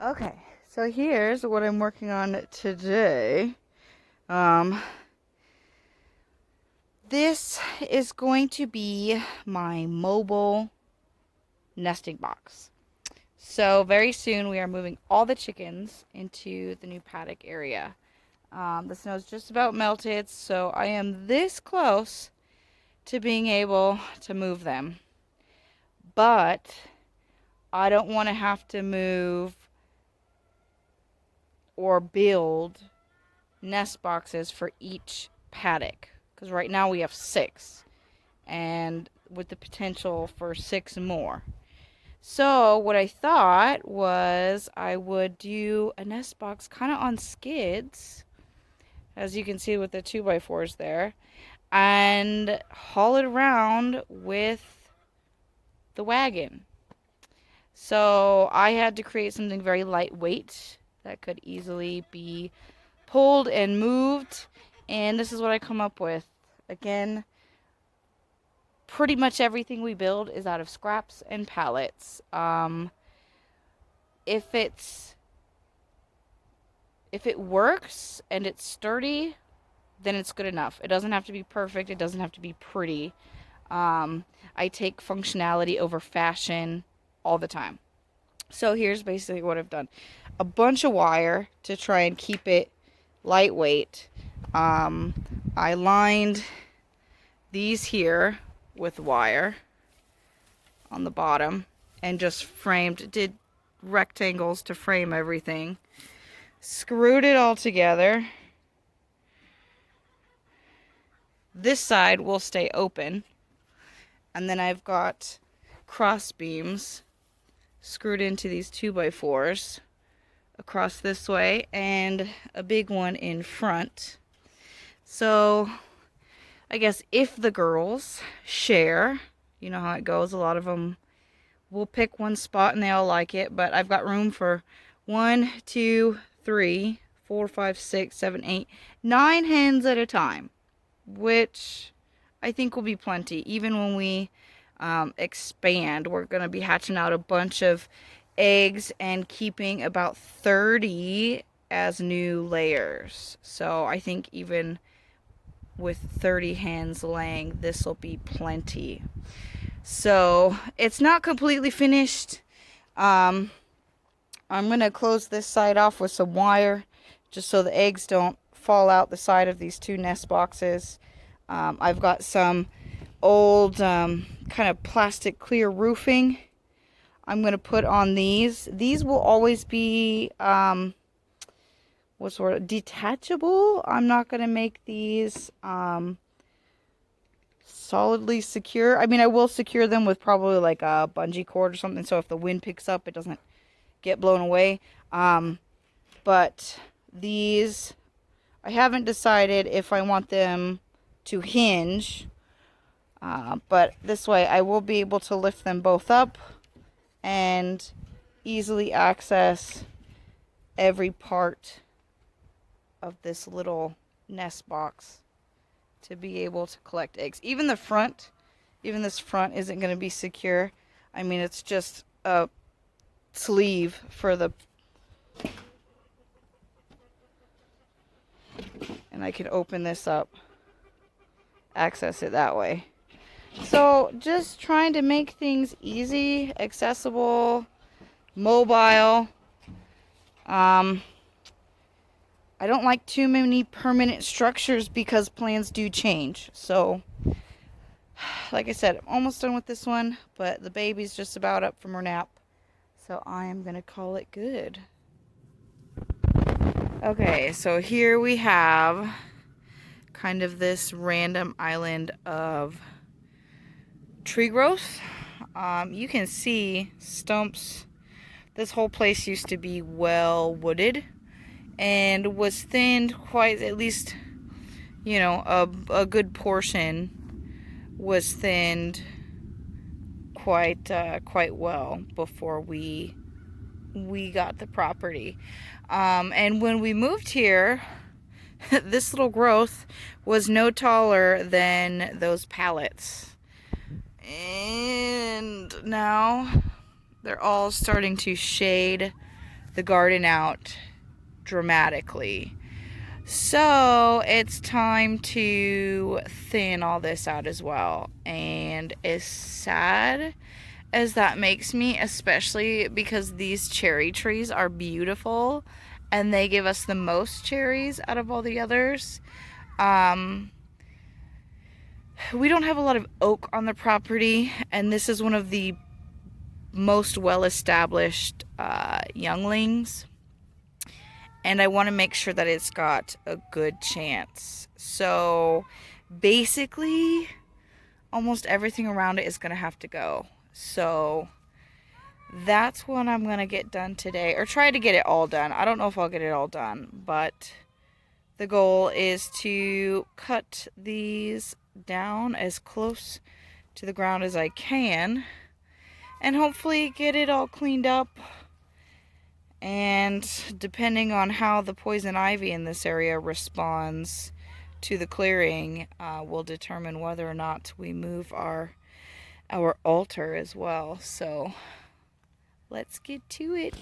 Okay, so here's what I'm working on today. Um, this is going to be my mobile nesting box. So very soon we are moving all the chickens into the new paddock area. The snow's just about melted, so I am this close to being able to move them. But I don't want to have to move or build nest boxes for each paddock, because right now we have 6 and with the potential for 6 more. So what I thought was I would do a nest box kind of on skids, as you can see with the 2x4s there, and haul it around with the wagon. So I had to create something very lightweight that could easily be pulled and moved, and this is what I come up with. Again, pretty much everything we build is out of scraps and pallets. If it works and it's sturdy, then it's good enough. It doesn't have to be perfect. It doesn't have to be pretty. I take functionality over fashion all the time. So here's basically what I've done. A bunch of wire to try and keep it lightweight. I lined these here with wire on the bottom and just did rectangles to frame everything. Screwed it all together. This side will stay open. And then I've got cross beams screwed into these 2x4s across this way and a big one in front. So I guess if the girls share, you know how it goes, a lot of them will pick one spot and they all like it, but I've got room for 1, 2, 3, 4, 5, 6, 7, 8, 9 hens at a time, which I think will be plenty. Even when we expand, we're going to be hatching out a bunch of eggs and keeping about 30 as new layers. So I think even with 30 hens laying, this will be plenty. So it's not completely finished. I'm going to close this side off with some wire just so the eggs don't fall out the side of these 2 nest boxes. I've got some old kind of plastic clear roofing I'm going to put on these. These will always be detachable. I'm not going to make these solidly secure. I mean, I will secure them with probably like a bungee cord or something, so if the wind picks up, it doesn't get blown away. But these, I haven't decided if I want them to hinge, but this way I will be able to lift them both up and easily access every part of this little nest box to be able to collect eggs. Even this front isn't going to be secure. I mean, it's just a sleeve for the, and I can open this up, access it that way. So just trying to make things easy, accessible, mobile. I don't like too many permanent structures because plans do change. So like I said, I'm almost done with this one, but the baby's just about up from her nap. So I am going to call it good. Okay, so here we have kind of this random island of tree growth. You can see stumps. This whole place used to be well wooded and was thinned quite, at least, you know, a good portion was thinned quite well before we got the property. And when we moved here, this little growth was no taller than those pallets. And now they're all starting to shade the garden out dramatically. So it's time to thin all this out as well. And as sad as that makes me, especially because these cherry trees are beautiful and they give us the most cherries out of all the others. We don't have a lot of oak on the property, and this is one of the most well-established younglings. And I want to make sure that it's got a good chance. So basically, almost everything around it is going to have to go. So that's what I'm going to get done today, or try to get it all done. I don't know if I'll get it all done, but the goal is to cut these down as close to the ground as I can and hopefully get it all cleaned up. And depending on how the poison ivy in this area responds to the clearing, will determine whether or not we move our altar as well. So let's get to it.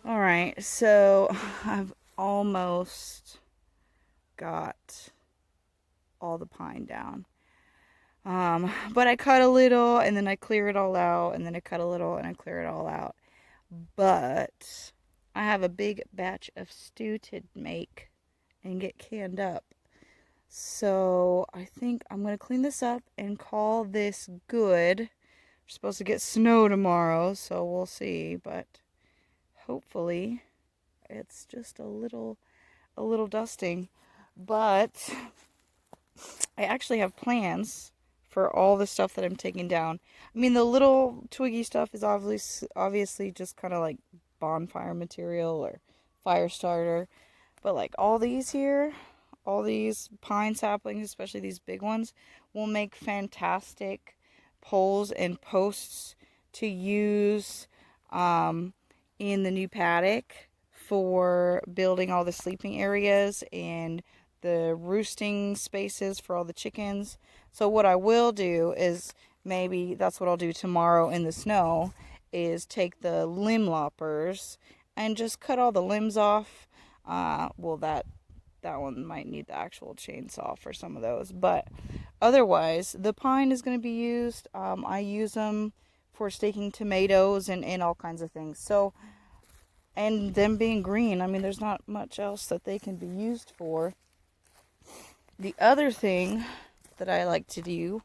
Alright, so I've almost got all the pine down. But I cut a little and then I clear it all out, and then I cut a little and I clear it all out. But I have a big batch of stew to make and get canned up. So I think I'm going to clean this up and call this good. We're supposed to get snow tomorrow, so we'll see, but hopefully it's just a little dusting. But I actually have plans for all the stuff that I'm taking down. I mean, the little twiggy stuff is obviously just kind of like bonfire material or fire starter. But like all these here, all these pine saplings, especially these big ones, will make fantastic poles and posts to use in the new paddock for building all the sleeping areas and the roosting spaces for all the chickens. So what I will do is, maybe that's what I'll do tomorrow in the snow, is take the limb loppers and just cut all the limbs off. Well, that one might need the actual chainsaw for some of those, but otherwise the pine is going to be used. I use them for staking tomatoes and all kinds of things. So, and them being green, I mean, there's not much else that they can be used for. The other thing that I like to do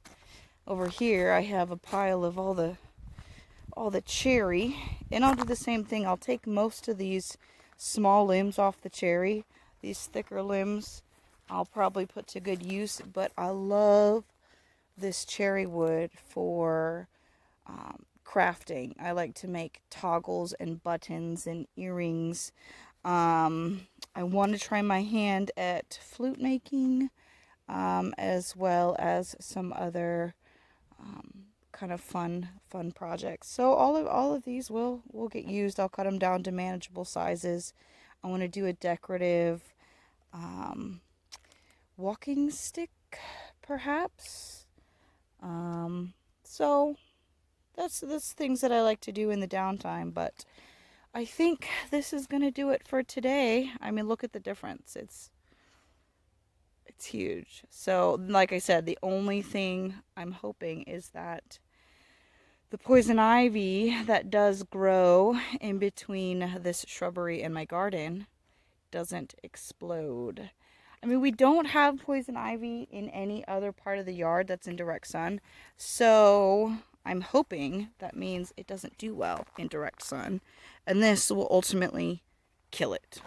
over here, I have a pile of all the cherry, and I'll do the same thing. I'll take most of these small limbs off the cherry. These thicker limbs I'll probably put to good use, but I love this cherry wood for crafting. I like to make toggles and buttons and earrings. I want to try my hand at flute making, as well as some other kind of fun projects. So all of these will get used. I'll cut them down to manageable sizes. I want to do a decorative um, walking stick, perhaps. So that's things that I like to do in the downtime. But I think this is gonna do it for today. I mean, look at the difference. It's huge. So, like I said, the only thing I'm hoping is that the poison ivy that does grow in between this shrubbery and my garden doesn't explode. I mean, we don't have poison ivy in any other part of the yard that's in direct sun. So I'm hoping that means it doesn't do well in direct sun. And this will ultimately kill it.